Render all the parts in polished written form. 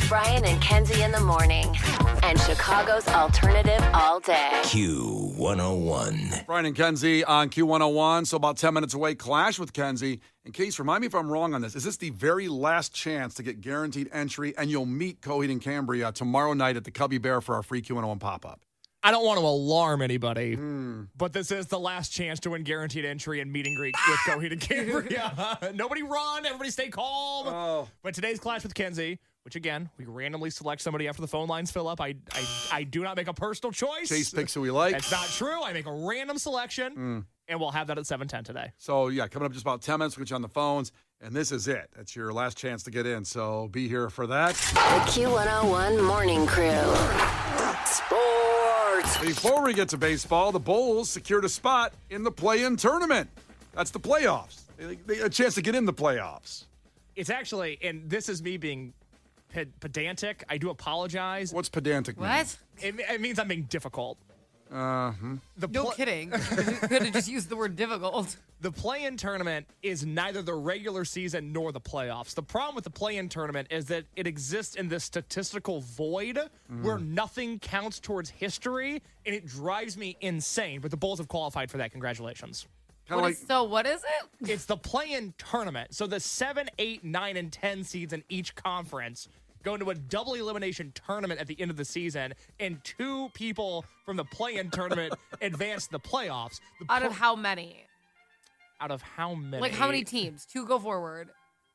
Brian and Kenzie in the morning. And Chicago's alternative all day. Q101. Brian and Kenzie on Q101. So about 10 minutes away, Clash with Kenzie. And Case, remind me if I'm wrong on this. Is this the very last chance to get guaranteed entry? And you'll meet Coheed Cambria tomorrow night at the Cubby Bear for our free Q101 pop-up. I don't want to alarm anybody, but this is the last chance to win guaranteed entry and meet and greet with Coheed Cambria. Nobody run. Everybody stay calm. Oh. But today's Clash with Kenzie, which, again, we randomly select somebody after the phone lines fill up. I do not make a personal choice. Chase picks who we like. That's not true. I make a random selection, and we'll have that at 7:10 today. So, yeah, coming up just about 10 minutes, we'll get you on the phones. And this is it. That's your last chance to get in. So be here for that. The Q101 Morning Crew. Sports. Before we get to baseball, the Bulls secured a spot in the play-in tournament. That's the playoffs. They a chance to get in the playoffs. It's actually, and this is me being pedantic. I do apologize. What's pedantic mean? What? It means I'm being difficult. No kidding. Could have just used the word difficult. The play-in tournament is neither the regular season nor the playoffs. The problem with the play-in tournament is that it exists in this statistical void where nothing counts towards history, and it drives me insane. But the Bulls have qualified for that. Congratulations. So what is it? It's the play-in tournament. So the 7, 8, 9, and 10 seeds in each conference go into a double elimination tournament at the end of the season, and 2 people from the play-in tournament advance to the playoffs. Out of how many? Out of how many? Like how many teams? 2 go forward.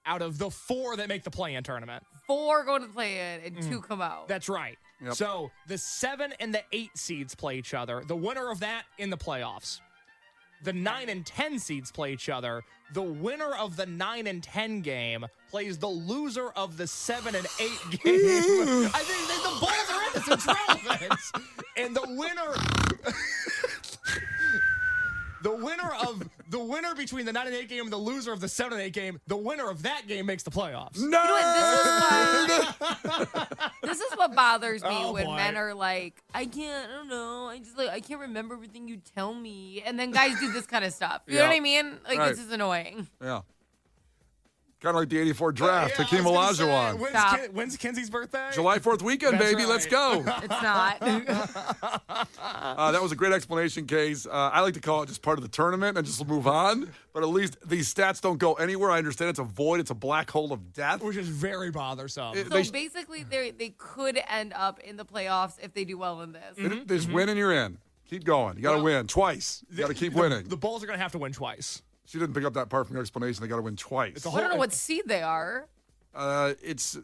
Out of the 4 that make the play-in tournament. 4 go to the play-in and 2 come out. That's right. Yep. So the 7 and the 8 seeds play each other. The winner of that in the playoffs. The 9 and 10 seeds play each other. The winner of the 9 and 10 game plays the loser of the 7 and 8 game. I think the Bulls are in this. It's relevant. And the winner between the 9 and 8 game and the loser of the 7 and 8 game, the winner of that game makes the playoffs. No! This is what bothers me when boy. men are like, I don't know. I can't remember everything you tell me. And then guys do this kind of stuff. You know what I mean? Like, Right. This is annoying. Yeah. Kind of like the 84 draft, Yeah, Hakeem I was gonna Olajuwon. say, Stop. When's Kenzie's birthday? July 4th weekend, That's baby. right. Let's go. It's not. That was a great explanation, Case. I like to call it just part of the tournament and just move on. But at least these stats don't go anywhere. I understand it's a void. It's a black hole of death. Which is very bothersome. So basically, they could end up in the playoffs if they do well in this. They just win and you're in. Keep going. You got to win twice. You got to keep winning. The Bulls are going to have to win twice. She didn't pick up that part from your explanation. They got to win twice. I don't know what seed they are. That's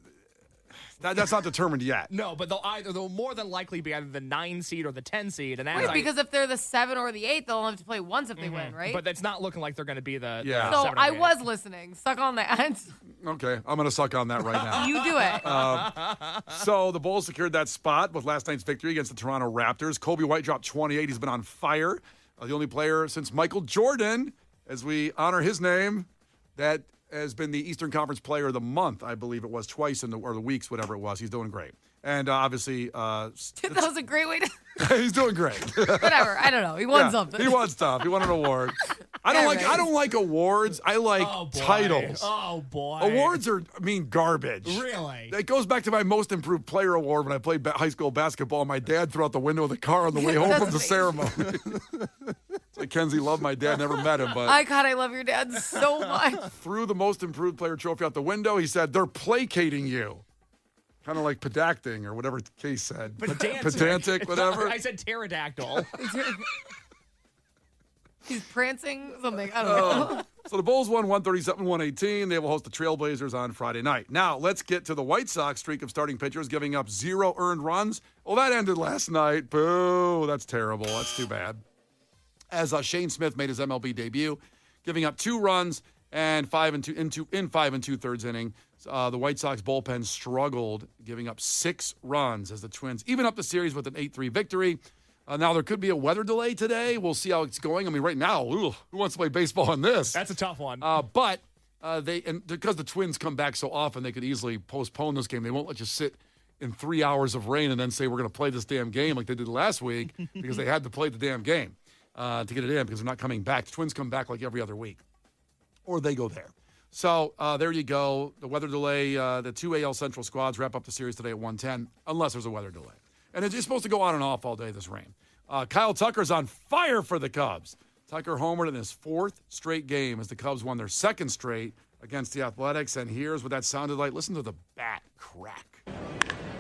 not determined yet. No, but they'll more than likely be either the 9 seed or the 10 seed. And Wait, because if they're the 7 or the 8, they'll only have to play once if they win, right? But that's not looking like they're going to be the Yeah. So 7 or I 8. was listening. Suck on that. Okay, I'm going to suck on that right now. You do it. So the Bulls secured that spot with last night's victory against the Toronto Raptors. Kobe White dropped 28. He's been on fire. The only player since Michael Jordan, as we honor his name, that has been the Eastern Conference Player of the Month, I believe it was, twice or the weeks, whatever it was. He's doing great. And obviously... That was a great way to... he's doing great. Whatever. I don't know. He won something. He won stuff. He won an award. I don't like awards. I like titles. Oh, boy. Awards garbage. Really? It goes back to my Most Improved Player award when I played high school basketball. My dad threw out the window of the car on the way home That's from the ceremony. So Kenzie loved my dad, never met him, but I love your dad so much. threw the Most Improved Player trophy out the window. He said, "They're placating you." Kind of like pedacting or whatever Case said. Pedantic, whatever. I said pterodactyl. He's prancing something. I don't know. So the Bulls won 137-118. They will host the Trailblazers on Friday night. Now, let's get to the White Sox streak of starting pitchers giving up 0 earned runs. Well, that ended last night. Boo. That's terrible. That's too bad. As Shane Smith made his MLB debut, giving up 2 runs and 5 2/3 inning. The White Sox bullpen struggled, giving up 6 runs as the Twins even up the series with an 8-3 victory. Now, there could be a weather delay today. We'll see how it's going. I mean, right now, who wants to play baseball on this? That's a tough one. But because the Twins come back so often, they could easily postpone this game. They won't let you sit in 3 hours of rain and then say, we're going to play this damn game like they did last week because they had to play the damn game to get it in because they're not coming back. The Twins come back like every other week. Or they go there. So there you go. The weather delay, the two AL Central squads wrap up the series today at 1:10, unless there's a weather delay. And it's supposed to go on and off all day, this rain. Kyle Tucker's on fire for the Cubs. Tucker homered in his fourth straight game as the Cubs won their second straight against the Athletics. And here's what that sounded like. Listen to the bat crack.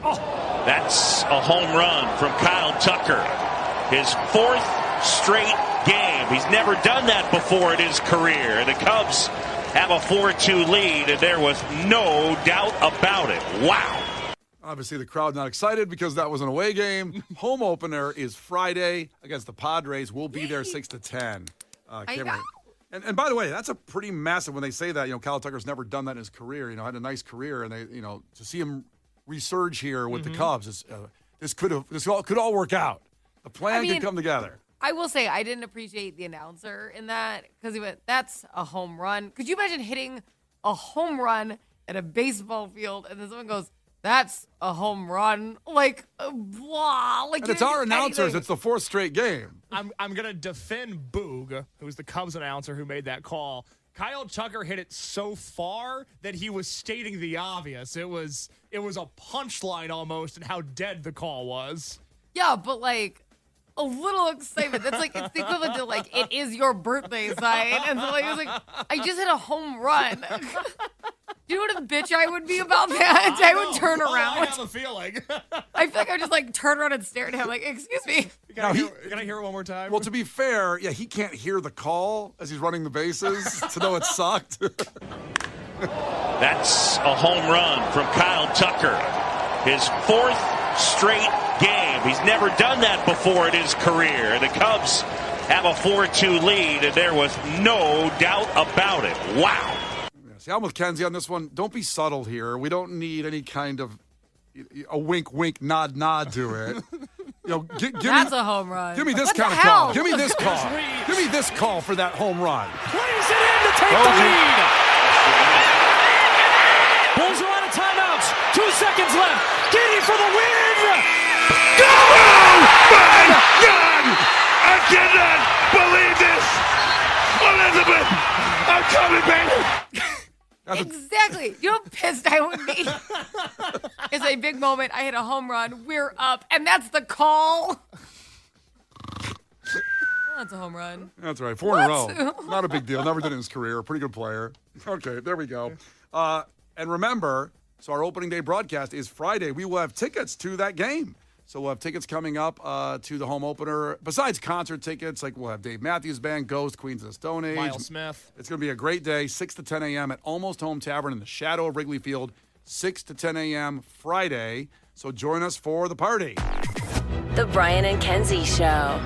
That's a home run from Kyle Tucker. His fourth straight game. He's never done that before in his career. The Cubs have a 4-2 lead, and there was no doubt about it. Wow. Obviously, the crowd not excited because that was an away game. Home opener is Friday against the Padres. We'll be there 6 to 10. And by the way, that's a pretty massive. When they say that, Kyle Tucker's never done that in his career. Had a nice career, and they, to see him resurge here with the Cubs, this could all work out. The plan could come together. I will say I didn't appreciate the announcer in that because he went, "That's a home run." Could you imagine hitting a home run at a baseball field and then someone goes, "That's a home run"? Like, blah. Like, and it's our announcers. It's the fourth straight game. I'm gonna defend Boog, who's the Cubs announcer who made that call. Kyle Tucker hit it so far that he was stating the obvious. It was a punchline almost in how dead the call was. Yeah, but like a little excitement. That's like, it's the equivalent to like, it is your birthday sign. And so like, it was like, I just hit a home run. You know what a bitch I would be about that? I would turn around. I have a feeling. I feel like I would just like turn around and stare at him like, excuse me. Can I hear it one more time? Well, to be fair, he can't hear the call as he's running the bases to know it sucked. That's a home run from Kyle Tucker. His fourth straight game. He's never done that before in his career. The Cubs have a 4-2 lead, and there was no doubt about it. Wow. See, I'm with Kenzie on this one. Don't be subtle here. We don't need any kind of a wink, wink, nod, nod to it. That's a home run. Give me this what kind of hell? call. Give me this call. Give me this call for that home run. Plays it in to take the lead. Bulls are out of timeouts. 2 seconds left. Giddy for the win. Go! My God! I cannot believe this. Elizabeth, I'm coming, baby. Exactly. You know how pissed I would be? It's a big moment. I hit a home run. We're up. And that's the call. That's a home run. That's right. 4 in a row. Not a big deal. Never did it in his career. Pretty good player. Okay, there we go. And remember, so our opening day broadcast is Friday. We will have tickets to that game. So we'll have tickets coming up to the home opener. Besides concert tickets, like we'll have Dave Matthews Band, Ghost, Queens of the Stone Age. Miles Smith. It's going to be a great day, 6 to 10 a.m. at Almost Home Tavern in the shadow of Wrigley Field, 6 to 10 a.m. Friday. So join us for the party. The Brian and Kenzie Show.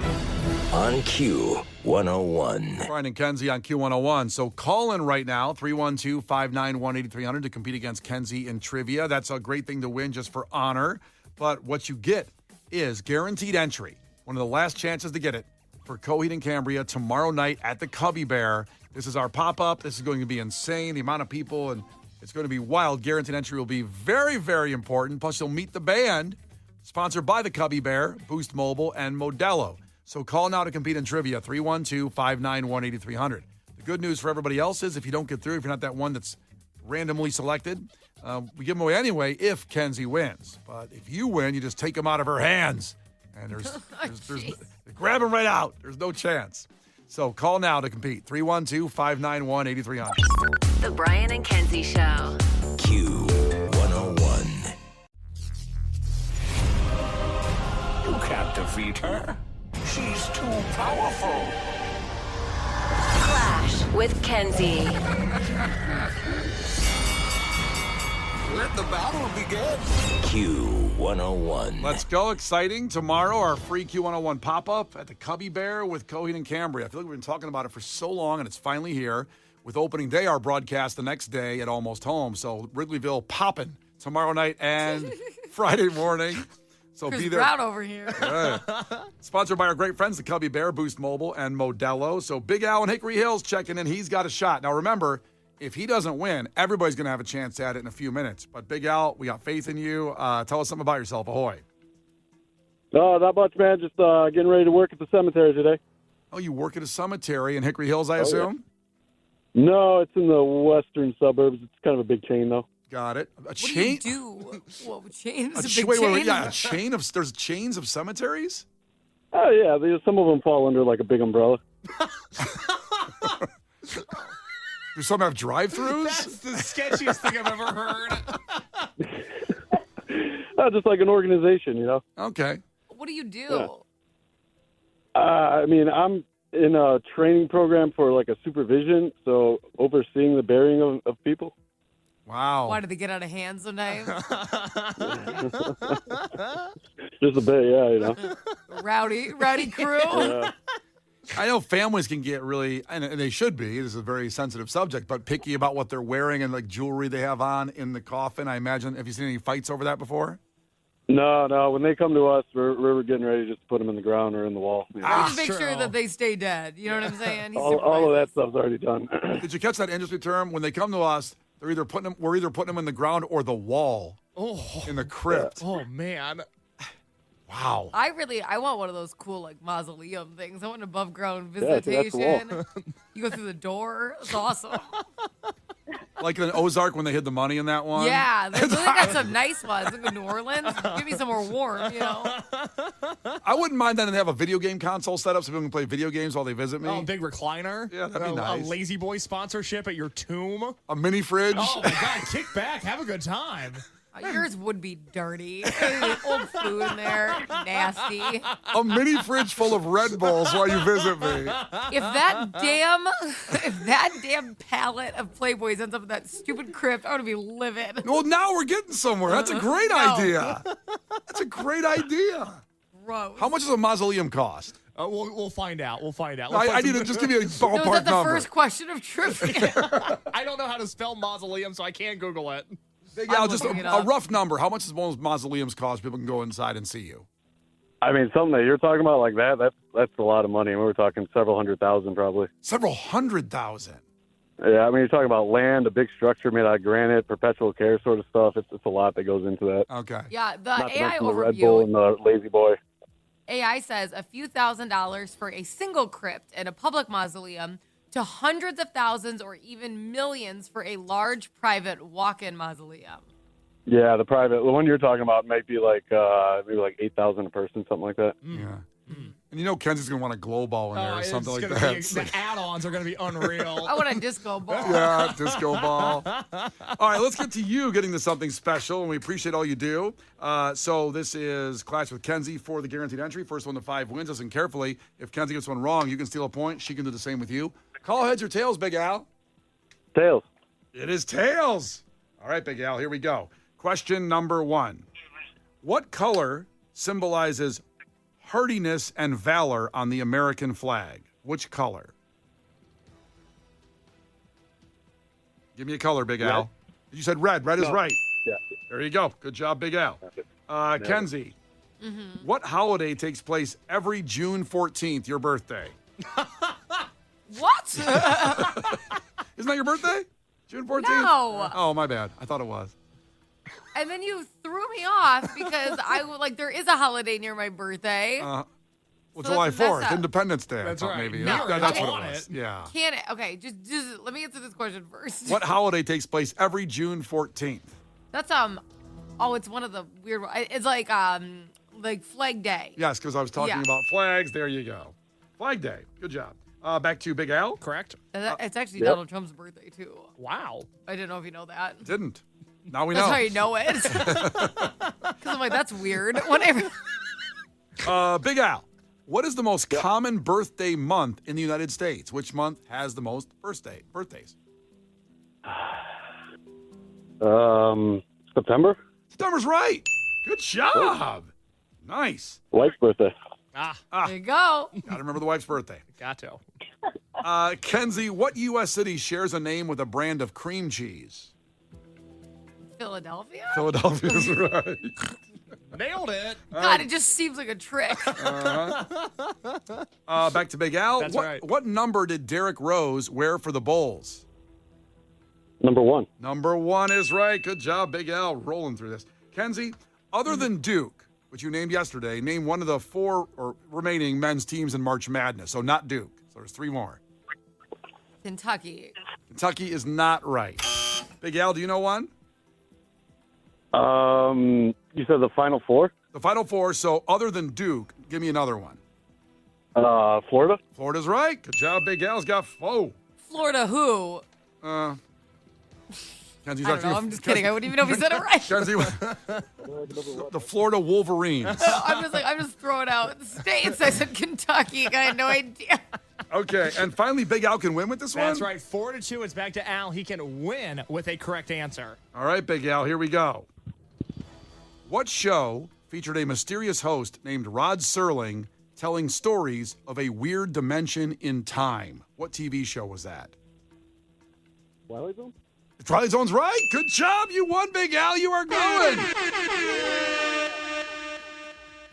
On Q101. Brian and Kenzie on Q101. So call in right now, 312-591-8300 to compete against Kenzie in trivia. That's a great thing to win just for honor. But what you get is guaranteed entry. One of the last chances to get it for Coheed Cambria tomorrow night at the Cubby Bear. This is our pop-up. This is going to be insane. The amount of people, and it's going to be wild. Guaranteed entry will be very, very important. Plus, you'll meet the band, sponsored by the Cubby Bear, Boost Mobile, and Modelo. So call now to compete in trivia, 312-591-8300. The good news for everybody else is if you don't get through, if you're not that one that's randomly selected, we give them away anyway if Kenzie wins. But if you win, you just take them out of her hands. And there's grab them right out. There's no chance. So call now to compete. 312-591-8300. The Brian and Kenzie Show. Q101. You can't defeat her. She's too powerful. Clash with Kenzie. Let the battle begin. Q101. Let's go. Exciting. Tomorrow, our free Q101 pop-up at the Cubby Bear with Coheed Cambria. I feel like we've been talking about it for so long, and it's finally here. With opening day, our broadcast the next day at Almost Home. So Wrigleyville popping tomorrow night and Friday morning. So Chris be there. Brown over here. Yeah. Sponsored by our great friends, the Cubby Bear, Boost Mobile, and Modelo. So Big Al in Hickory Hills checking in. He's got a shot. Now remember, if he doesn't win, everybody's going to have a chance at it in a few minutes. But Big Al, we got faith in you. Tell us something about yourself. Ahoy. No, not much, man. Just getting ready to work at the cemetery today. Oh, you work at a cemetery in Hickory Hills, I assume? No, it's in the western suburbs. It's kind of a big chain, though. Got it. A What chain. do you do? Whoa, chains? A A big wait, wait, wait, chain? yeah, a chain of. There's chains of cemeteries. Oh, yeah. Some of them fall under like a big umbrella. Do some have drive-throughs? That's the sketchiest thing I've ever heard. Just like an organization, you know? Okay. What do you do? Yeah. I mean, I'm in a training program for like a supervision, so overseeing the burying of people. Wow. Why did they get out of hand sometimes? Just a bit, yeah, you know. Rowdy crew. Yeah. I know families can get really, and they should be, this is a very sensitive subject, but picky about what they're wearing and like jewelry they have on in the coffin. I imagine, have you seen any fights over that before? No. When they come to us, we're getting ready just to put them in the ground or in the wall. You know? Just make sure that they stay dead. You know what I'm saying? He all of that stuff's already done. Did you catch that industry term? When they come to us, we're either putting them in the ground or the wall in the crypt. Oh, man. Wow. I want one of those cool like mausoleum things. I want an above ground Yeah, that's visitation. the You go through the door. It's awesome. Like in Ozark when they hid the money in that one? Yeah, they got some nice ones. Look at New Orleans. Give me some more warm, you know. I wouldn't mind that and have a video game console set up so people can play video games while they visit me. Oh, big recliner. Yeah, that'd be nice. A Lazy Boy sponsorship at your tomb. A mini fridge. Oh, my God. Kick back. Have a good time. Yours would be dirty. Old food in there, nasty. A mini fridge full of Red Bulls while you visit me. If that damn pallet of Playboys ends up in that stupid crypt, I want to be livid. Well, now we're getting somewhere. That's a great idea. That's a great idea. Gross. How much does a mausoleum cost? We'll find out. We'll find out. I need to just give me a ballpark No, is that the number. first question of trivia? I don't know how to spell mausoleum, so I can't Google it. Yeah, just looking it a up. rough number. How much does most mausoleums cost? People can go inside and see you. I mean, something that you're talking about like that's a lot of money. We were talking several $100,000 probably. Several $100,000. Yeah, I mean, you're talking about land, a big structure made out of granite, perpetual care sort of stuff. It's a lot that goes into that. Okay. Yeah, the Not to AI mention the Red Bull overview. and the Lazy Boy. AI says a few $1,000s for a single crypt in a public mausoleum to hundreds of thousands or even millions for a large private walk-in mausoleum. Yeah, the one you're talking about might be like maybe like 8,000 a person, something like that. Yeah. And you know Kenzie's going to want a glow ball in there or something like gonna that. be- the add-ons are going to be unreal. I want a disco ball. Yeah, disco ball. All right, let's get to you getting to something special, and we appreciate all you do. So this is Clash with Kenzie for the guaranteed entry. First one to 5 wins. Listen carefully. If Kenzie gets one wrong, you can steal a point. She can do the same with you. Call heads or tails, Big Al. Tails. It is tails. All right, Big Al, here we go. Question number 1. What color symbolizes hardiness and valor on the American flag? Which color? Give me a color, Big Al. You said red. Red is right. Yeah. There you go. Good job, Big Al. Kenzie, what holiday takes place every June 14th, your birthday? What? Isn't that your birthday? June 14th? No. Oh, my bad. I thought it was. And then you threw me off because there is a holiday near my birthday. Well, So July that's a mess 4th, up. Independence Day. That's I thought right. maybe. No, That's it's what on it was. it. Yeah. Can it? Okay, just let me answer this question first. What holiday takes place every June 14th? That's it's one of the weird ones. It's like Flag Day. Yes, because I was talking Yeah. about flags. There you go. Flag Day. Good job. Back to Big Al. Correct? It's actually Donald Trump's birthday too. Wow. I didn't know if you know that. Didn't. Now we That's know. how you know it. Because I'm like, that's weird. Whatever. Big Al, what is the most common birthday month in the United States? Which month has the most birthdays? September. September's right. Good job. Nice. Wife's birthday. There you go. Gotta remember the wife's birthday. Got to. Kenzie, what U.S. city shares a name with a brand of cream cheese? Philadelphia? Philadelphia's right. Nailed it. God, it just seems like a trick. Back to Big Al. That's what, right. What number did Derrick Rose wear for the Bulls? Number 1. Number 1 is right. Good job, Big Al, rolling through this. Kenzie, other than Duke, which you named yesterday, name one of the 4 remaining men's teams in March Madness. So not Duke. So there's 3 more. Kentucky. Kentucky is not right. Big Al, do you know one? You said the Final Four? The Final Four, so other than Duke, give me another one. Florida? Florida's right. Good job, Big Al's got Florida who? Kenzie's I don't know. I'm just kidding. I wouldn't even know if he said it right. Kenzie, the Florida Wolverines. I'm just throwing out states. I said Kentucky. I had no idea. Okay, and finally, Big Al can win with this one? That's right. 4-2. It's back to Al. He can win with a correct answer. All right, Big Al, here we go. What show featured a mysterious host named Rod Serling telling stories of a weird dimension in time? What TV show was that? Twilight Zone? Twilight Zone's right. Good job. You won, Big Al. You are going.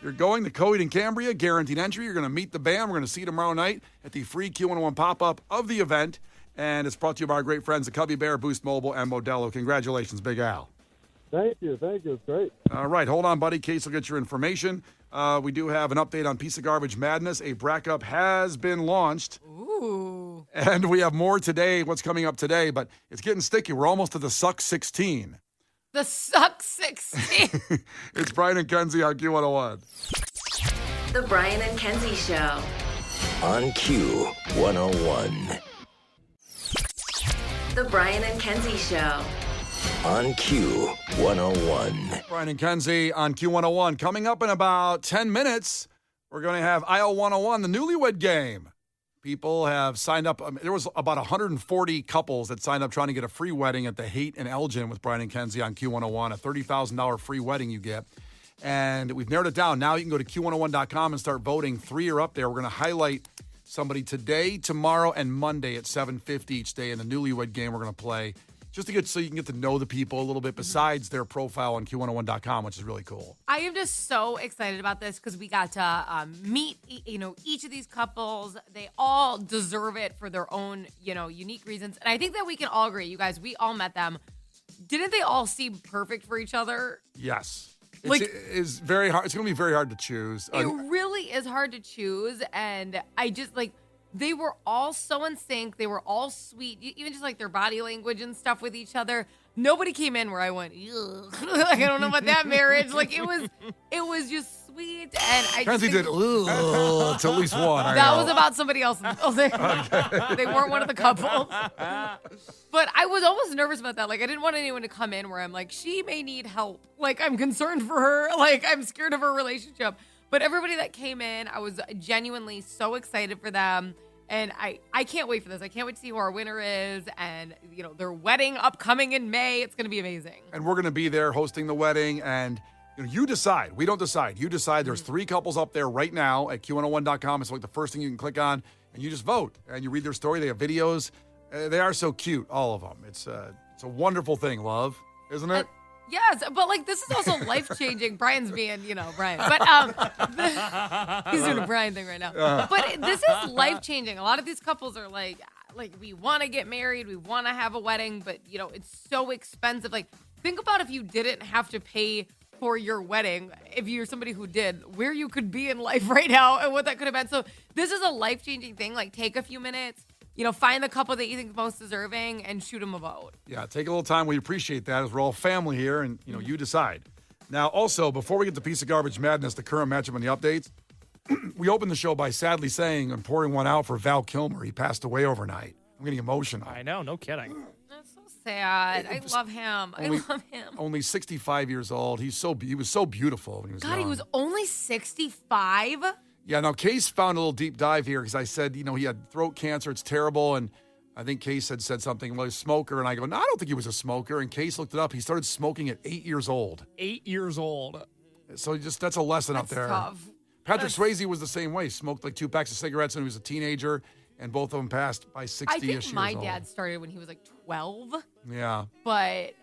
You're going to Coheed Cambria, guaranteed entry. You're going to meet the band. We're going to see you tomorrow night at the free Q101 pop-up of the event. And it's brought to you by our great friends at Cubby Bear, Boost Mobile, and Modelo. Congratulations, Big Al. Thank you. It's great. All right, hold on, buddy. Case will get your information. We do have an update on Piece of Garbage Madness. A bracket has been launched. Ooh. And we have more today, what's coming up today, but it's getting sticky. We're almost to the Suck 16. The Suck 16. It's Brian and Kenzie on Q101. The Brian and Kenzie Show. On Q101. The Brian and Kenzie Show. On Q101. Brian and Kenzie on Q101. Coming up in about 10 minutes, we're going to have IO 101, the newlywed game. People have signed up. There was about 140 couples that signed up trying to get a free wedding at the Haight in Elgin with Brian and Kenzie on Q101, a $30,000 free wedding you get. And we've narrowed it down. Now you can go to Q101.com and start voting. 3 are up there. We're going to highlight somebody today, tomorrow, and Monday at 7:50 each day in the newlywed game we're going to play. Just to so you can get to know the people a little bit besides their profile on Q101.com, which is really cool. I am just so excited about this because we got to meet, each of these couples. They all deserve it for their own, unique reasons. And I think that we can all agree, you guys, we all met them. Didn't they all seem perfect for each other? Yes. It's very hard. It's going to be very hard to choose. It really is hard to choose. And I just they were all so in sync. They were all sweet, even just their body language and stuff with each other. Nobody came in where I went, ugh. I don't know about that marriage. It was just sweet. And Kenzie did, ugh, to at least one. That was about somebody else in the building. Okay. They weren't one of the couples. But I was almost nervous about that. I didn't want anyone to come in where I'm she may need help. I'm concerned for her. I'm scared of her relationship. But everybody that came in, I was genuinely so excited for them. And I can't wait for this. I can't wait to see who our winner is. And, their wedding upcoming in May. It's going to be amazing. And we're going to be there hosting the wedding. And you decide. We don't decide. You decide. There's 3 couples up there right now at Q101.com. It's the first thing you can click on. And you just vote. And you read their story. They have videos. They are so cute, all of them. It's a wonderful thing, love. Isn't it? Yes, but this is also life-changing. Brian's being, Brian. But he's doing a Brian thing right now. But this is life-changing. A lot of these couples are we want to get married, we want to have a wedding, but it's so expensive. Think about if you didn't have to pay for your wedding, if you're somebody who did, where you could be in life right now and what that could have been. So this is a life-changing thing. Take a few minutes. Find the couple that you think is most deserving and shoot them a vote. Yeah, take a little time. We appreciate that as we're all family here, and, you decide. Now, also, before we get to Piece of Garbage Madness, the current matchup and the updates, we opened the show by sadly saying and pouring one out for Val Kilmer. He passed away overnight. I'm getting emotional. I know, no kidding. That's so sad. I love him. I love him. Only 65 years old. He was so beautiful when he was young. He was only 65? Yeah, now Case found a little deep dive here because I said, he had throat cancer. It's terrible. And I think Case had said something, well, he's a smoker. And I go, no, I don't think he was a smoker. And Case looked it up. He started smoking at 8 years old. 8 years old. So that's a lesson out there. Tough. Patrick Swayze was the same way. He smoked 2 packs of cigarettes when he was a teenager. And both of them passed by 60-ish years old. I think my dad started when he was 12. Yeah. But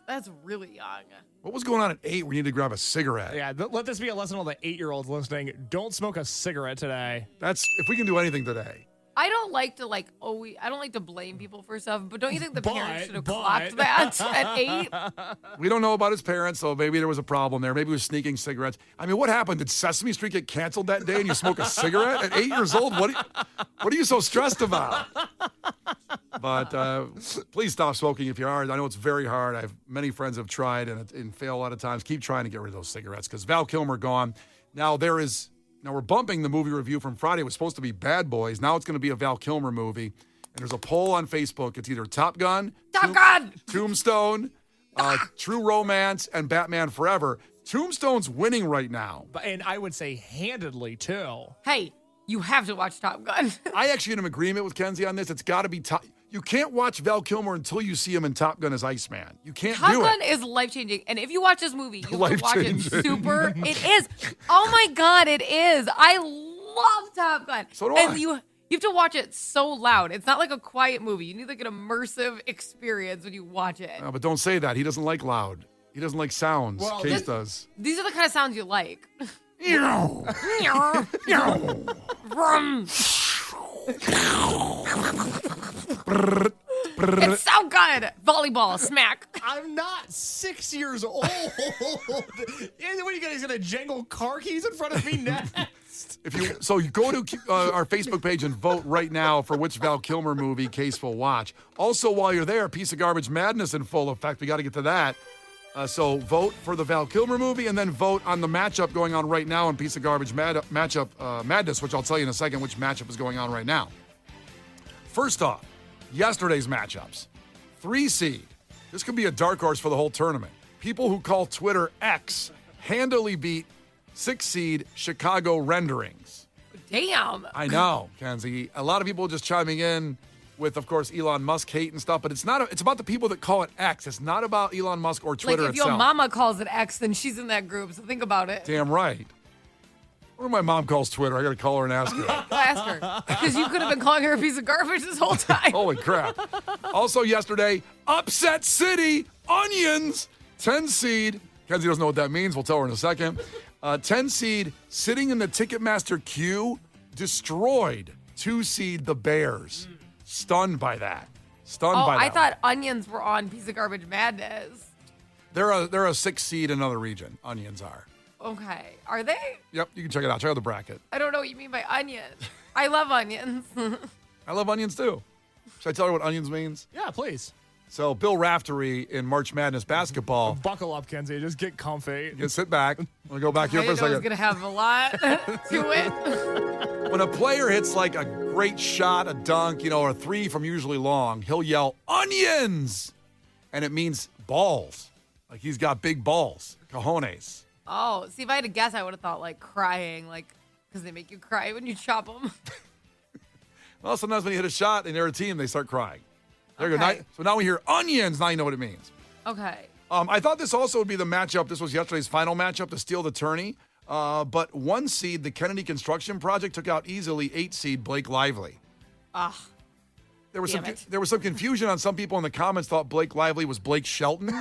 that's really young. What was going on at 8 when you need to grab a cigarette? Yeah, let this be a lesson to all the 8-year-olds listening. Don't smoke a cigarette today. That's if we can do anything today. I don't like to I don't like to blame people for stuff, but don't you think the parents should have But- clocked that at 8? We don't know about his parents, so maybe there was a problem there. Maybe he was sneaking cigarettes. I mean, what happened? Did Sesame Street get canceled that day and you smoke a cigarette at 8 years old? What are you so stressed about? But please stop smoking if you are. I know it's very hard. I have many friends have tried and fail a lot of times. Keep trying to get rid of those cigarettes because Val Kilmer gone. Now we're bumping the movie review from Friday. It was supposed to be Bad Boys. Now it's going to be a Val Kilmer movie. And there's a poll on Facebook. It's either Top Gun, Tombstone, True Romance, and Batman Forever. Tombstone's winning right now. And I would say handedly, too. Hey, you have to watch Top Gun. I actually am in agreement with Kenzie on this. It's got to be Top. You can't watch Val Kilmer until you see him in Top Gun as Iceman. You can't Top do Gun it. is life-changing. And if you watch this movie, you can watch it Life-changing. super. It is. Oh, my God, it is. I love Top Gun. So do and I. you have to watch it so loud. It's not like a quiet movie. You need like an immersive experience when you watch it. But don't say that. He doesn't like loud. He doesn't like sounds. Well, Case does. These are the kind of sounds you like. Vroom. It's so good. Volleyball, smack. I'm not 6 years old. What are you guys going to jangle car keys in front of me next? You go to our Facebook page and vote right now for which Val Kilmer movie Case will watch. Also, while you're there, Piece of Garbage Madness in full effect. We got to get to that. So vote for the Val Kilmer movie and then vote on the matchup going on right now in Piece of Garbage Madness, which I'll tell you in a second which matchup is going on right now. First off, yesterday's matchups. 3 seed. This could be a dark horse for the whole tournament. People who call Twitter X handily beat 6 seed Chicago Renderings. Damn. I know, Kenzie. A lot of people just chiming in with, of course, Elon Musk hate and stuff, but it's about the people that call it X. It's not about Elon Musk or Twitter like if itself. your mama calls it X, then she's in that group. So think about it. Damn right. What my mom calls Twitter? I got to call her and ask her. Ask her. Because you could have been calling her a piece of garbage this whole time. Holy crap. Also yesterday, Upset City, Onions, 10 seed. Kenzie doesn't know what that means. We'll tell her in a second. 10 seed, sitting in the Ticketmaster queue, destroyed 2 seed the Bears. Stunned by that. I thought Onions were on Piece of Garbage Madness. They're a 6 seed in another region. Onions are. Okay. Are they? Yep, you can check it out. Check out the bracket. I don't know what you mean by onion. I love onions. I love onions too. Should I tell her what onions means? Yeah, please. So Bill Raftery in March Madness basketball. Buckle up, Kenzie. Just get comfy. You sit back. I'm going to go back here I for a didn't know I was second. going to have a lot to it. When a player hits like a great shot, a dunk, or a 3 from usually long, he'll yell, onions! And it means balls. Like he's got big balls. Cojones. Oh, see, if I had to guess, I would have thought like crying, like because they make you cry when you chop them. Well, sometimes when you hit a shot and they're a team, they start crying. There you go. Okay. Now, so now we hear onions. Now you know what it means. Okay. I thought this also would be the matchup. This was yesterday's final matchup to steal the tourney. But 1 seed, the Kennedy Construction Project, took out easily 8 seed Blake Lively. There was some confusion on some people in the comments thought Blake Lively was Blake Shelton. Okay.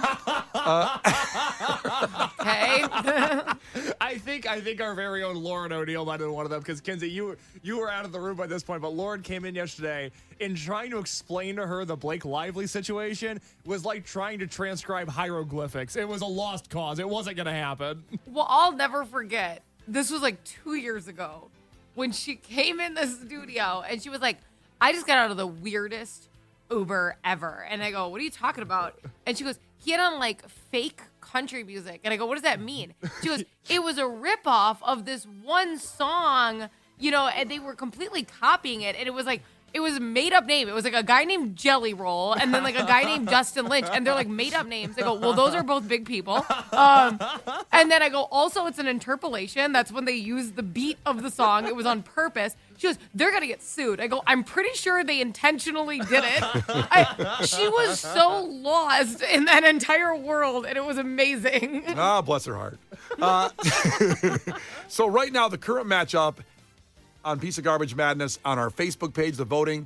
I think our very own Lauren O'Neill might have been one of them because Kenzie, you were out of the room by this point, but Lauren came in yesterday and trying to explain to her the Blake Lively situation was like trying to transcribe hieroglyphics. It was a lost cause. It wasn't going to happen. Well, I'll never forget. This was like 2 years ago when she came in the studio and she was like, I just got out of the weirdest Uber ever. And I go, what are you talking about? And she goes, he had on like fake country music. And I go, what does that mean? She goes, it was a ripoff of this one song, and they were completely copying it. And it was like, it was a made up name. It was like a guy named Jelly Roll and then like a guy named Justin Lynch. And they're like made up names. I go, well, those are both big people. And then I go, also, it's an interpolation. That's when they used the beat of the song. It was on purpose. She goes, they're going to get sued. I go, I'm pretty sure they intentionally did it. She was so lost in that entire world, and it was amazing. Bless her heart. So right now, the current matchup on Piece of Garbage Madness on our Facebook page, the voting,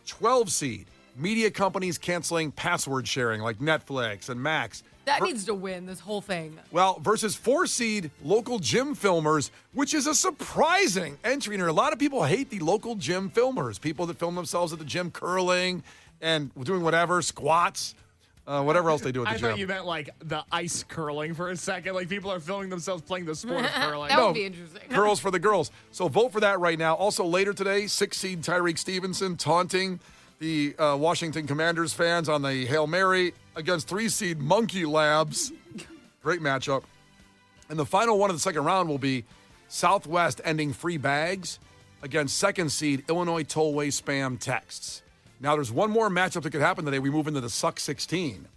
12 seed. Media companies canceling password sharing like Netflix and Max. That needs to win this whole thing. Well, versus 4-seed local gym filmers, which is a surprising entry here. A lot of people hate the local gym filmers, people that film themselves at the gym curling and doing whatever, squats, whatever else they do at the gym. I thought you meant like the ice curling for a second. Like people are filming themselves playing the sport of curling. That would be interesting. Curls for the girls. So vote for that right now. Also later today, 6-seed Tyreek Stevenson taunting the Washington Commanders fans on the Hail Mary against 3-seed Monkey Labs. Great matchup. And the final one of the second round will be Southwest ending free bags against 2nd-seed Illinois Tollway Spam Texts. Now, there's one more matchup that could happen today. We move into the Suck 16.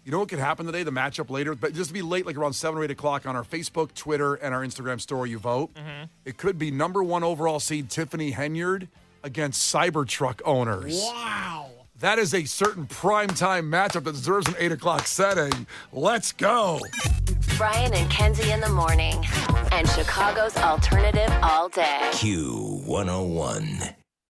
You know what could happen today, the matchup later? But just to be late, like around 7 or 8 o'clock on our Facebook, Twitter, and our Instagram story, you vote. Mm-hmm. It could be number 1 overall seed Tiffany Henyard against Cybertruck owners. Wow. That is a certain primetime matchup that deserves an 8 o'clock setting. Let's go. Brian and Kenzie in the morning. And Chicago's alternative all day. Q101.